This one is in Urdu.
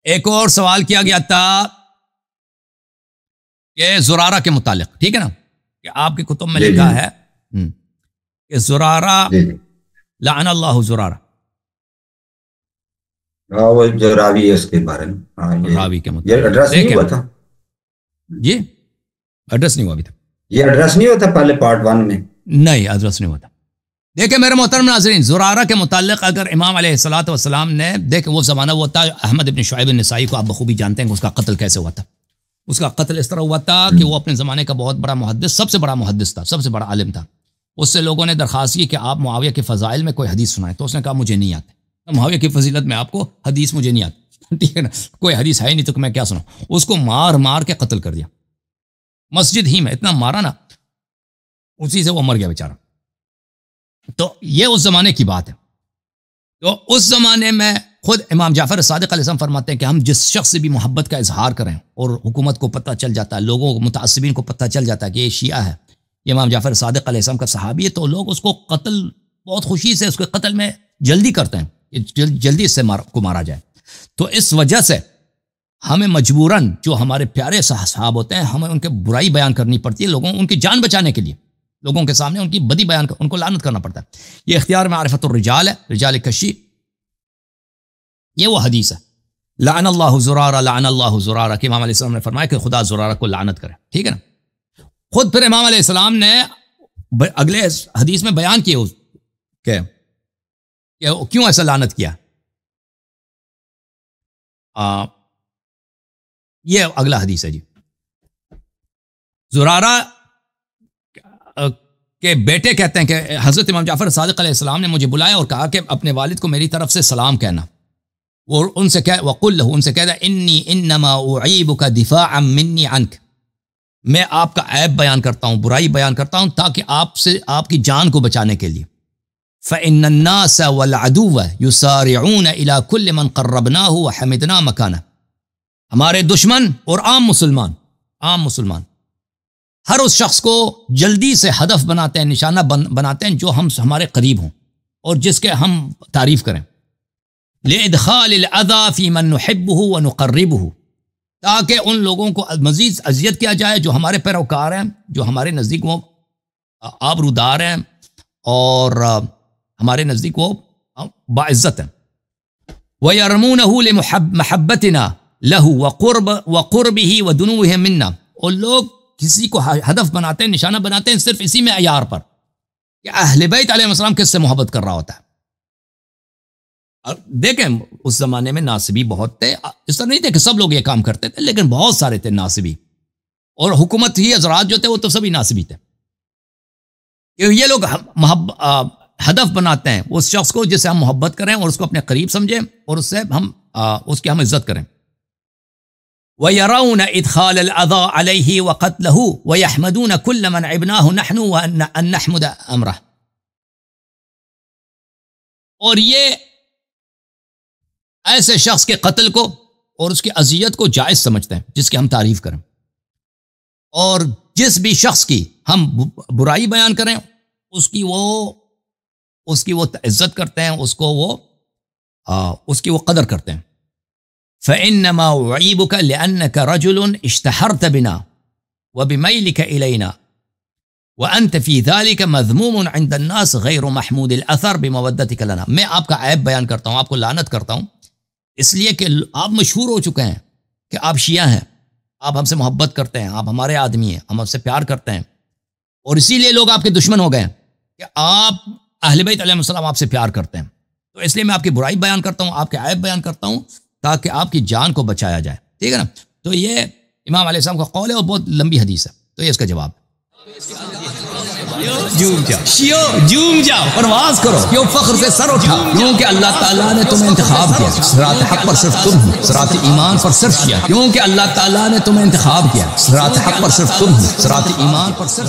ایک اور سوال کیا گیا تھا کہ زرارہ کے متعلق، ٹھیک ہے نا، کہ آپ کی کتب میں لکھا ہے کہ زرارہ لعن اللہ زرارہ، وہ جو راوی ہے اس کے بارے میں، راوی کے متعلق یہ ایڈریس نہیں ہوا تھا، جی ایڈریس نہیں ہوا ابھی تک، یہ ایڈریس نہیں ہوتا پہلے پارٹ 1 میں، نہیں ایڈریس نہیں ہوتا۔ دیکھیں میرے محترم ناظرین، زرارہ کے متعلق اگر امام علیہ الصلوۃ والسلام نے، دیکھیں وہ زمانہ وہ تھا، احمد ابن شعیب النسائی کو آپ بخوبی جانتے ہیں کہ اس کا قتل کیسے ہوا تھا۔ اس کا قتل اس طرح ہوا تھا کہ وہ اپنے زمانے کا بہت بڑا محدث، سب سے بڑا محدث تھا، سب سے بڑا عالم تھا۔ اس سے لوگوں نے درخواست کی کہ آپ معاویہ کے فضائل میں کوئی حدیث سنائیں، تو اس نے کہا مجھے نہیں آتے، معاویہ کی فضیلت میں آپ کو حدیث مجھے نہیں آتی، ٹھیک ہے نا، کوئی حدیث ہے نہیں تو میں کیا سناؤں۔ اس کو مار مار کے قتل کر دیا، مسجد ہی میں اتنا مارا نا، اسی سے وہ مر گیا بیچارہ۔ تو یہ اس زمانے کی بات ہے۔ تو اس زمانے میں خود امام جعفر صادق علیہ السلام فرماتے ہیں کہ ہم جس شخص سے بھی محبت کا اظہار کریں اور حکومت کو پتہ چل جاتا ہے، لوگوں کو، متعصبین کو پتہ چل جاتا ہے کہ یہ شیعہ ہے، یہ امام جعفر صادق علیہ السلام کا صحابی ہے، تو لوگ اس کو قتل بہت خوشی سے، اس کے قتل میں جلدی کرتے ہیں کہ جلدی اس سے کو مارا جائے۔ تو اس وجہ سے ہمیں مجبوراً جو ہمارے پیارے صحاب ہوتے ہیں، ہمیں ان کے برائی بیان کرنی پڑتی ہے، لوگوں ان کی جان بچانے کے لیے، لوگوں کے سامنے ان کی بدی بیان کر، ان کو لعنت کرنا پڑتا ہے۔ یہ اختیار معرفت الرجال ہے، رجال کشی، یہ وہ حدیث ہے لعن اللہ زرارہ، لعن اللہ زرارہ، کہ امام علیہ السلام نے فرمایا کہ خدا زرارہ کو لعنت کرے، ٹھیک ہے نا۔ خود پھر امام علیہ السلام نے اگلے حدیث میں بیان کیے کہ کیوں ایسا لعنت کیا۔ یہ اگلا حدیث ہے جی، زرارہ کے بیٹے کہتے ہیں کہ حضرت امام جعفر صادق علیہ السلام نے مجھے بلایا اور کہا کہ اپنے والد کو میری طرف سے سلام کہنا، اور ان سے وَقُلْ لَهُ، ان سے کہہ دیا اِنِّي إِنَّمَا أُعِيبُكَ دِفَاعًا مِّنِّي عَنْكَ، میں آپ کا عیب بیان کرتا ہوں، برائی بیان کرتا ہوں تاکہ آپ سے، آپ کی جان کو بچانے کے لیے۔ فَإِنَّ النَّاسَ وَالْعَدُوَّ يُسَارِعُونَ إِلَى كُلِّ مَنْ قَرَّبْنَاهُ وَحَمِدْنَا مَكَانَهُ، ہمارے دشمن اور عام مسلمان ہر اس شخص کو جلدی سے ہدف بناتے ہیں، نشانہ بناتے ہیں جو ہمارے قریب ہوں اور جس کے ہم تعریف کریں، لِإِدْخَالِ الْأَذَى فِي مَن نُحِبُّهُ وَنُقَرِّبُهُ، تاکہ ان لوگوں کو مزید اذیت کیا جائے جو ہمارے پیروکار ہیں، جو ہمارے نزدیک وہ آبرودار ہیں اور ہمارے نزدیک وہ باعزت ہیں۔ وَيَرْمُونَهُ لِمَحَبَّتِنَا لَهُ وَقُرْبِهِ وَدُنُوِهِ مِنَّا، اور لوگ کسی کو ہدف بناتے ہیں، نشانہ بناتے ہیں صرف اسی میں عیار پر کہ اہل بیت علیہ السلام کس سے محبت کر رہا ہوتا ہے۔ دیکھیں اس زمانے میں ناصبی بہت تھے، اس طرح نہیں تھے کہ سب لوگ یہ کام کرتے تھے، لیکن بہت سارے تھے ناصبی، اور حکومت ہی حضرات جو تھے وہ تو سبھی ناصبی تھے۔ یہ لوگ ہدف بناتے ہیں اس شخص کو جس سے ہم محبت کریں اور اس کو اپنے قریب سمجھیں اور اس سے ہم اس کی ہم عزت کریں۔ وَيَرَوْنَ إِدْخَالَ الْأَذَى عَلَيْهِ وَقَتْلَهُ وَيَحْمَدُونَ كُلَّ مَنْ عِبْنَاهُ نَحْنُ وَأَنْ نَحْمُدَ أَمْرَهُ، اور یہ ایسے شخص کے قتل کو اور اس کی اذیت کو جائز سمجھتے ہیں جس کی ہم تعریف کریں، اور جس بھی شخص کی ہم برائی بیان کریں اس کی وہ عزت کرتے ہیں، اس کی وہ قدر کرتے ہیں۔ فَإِنَّمَا أُعِيبُكَ لِأَنَّكَ رَجُلٌ اشْتَهَرْتَ بِنَا وَبِمَيْلِكَ إِلَيْنَا وَأَنْتَ فِي ذَلِكَ مَذْمُومٌ عِنْدَ النَّاسِ غَيْرُ مَحْمُودِ الْأَثَرِ بِمَوَدَّتِكَ لَنَا، میں آپ کا عیب بیان کرتا ہوں، آپ کو لعنت کرتا ہوں اس لیے کہ آپ مشہور ہو چکے ہیں کہ آپ شیعہ ہیں، آپ ہم سے محبت کرتے ہیں، آپ ہمارے آدمی ہیں، ہم آپ سے پیار کرتے ہیں، اور اسی لیے لوگ آپ کے دشمن ہو گئے ہیں کہ آپ اہل بیت علیہ السلام آپ سے پیار کرتے ہیں، تو اس لیے میں آپ کی برائی بیان کرتا ہوں، آپ کے عیب بیان کرتا ہوں تاکہ آپ کی جان کو بچایا جائے، ٹھیک ہے نا۔ تو یہ امام علیہ السلام کا قول ہے اور بہت لمبی حدیث ہے، تو یہ اس کا جواب ہے۔ جھوم جاؤ، پرواز کرو، کیوں فخر سے سر اٹھا، کیونکہ اللہ تعالیٰ نے تمہیں انتخاب کیا، صراط حق پر صرف تم ہو، صراط ایمان پر صرف کیا، کیونکہ اللہ تعالیٰ نے تمہیں انتخاب کیا، صراط حق پر صرف تم ہو، صراط ایمان پر صرف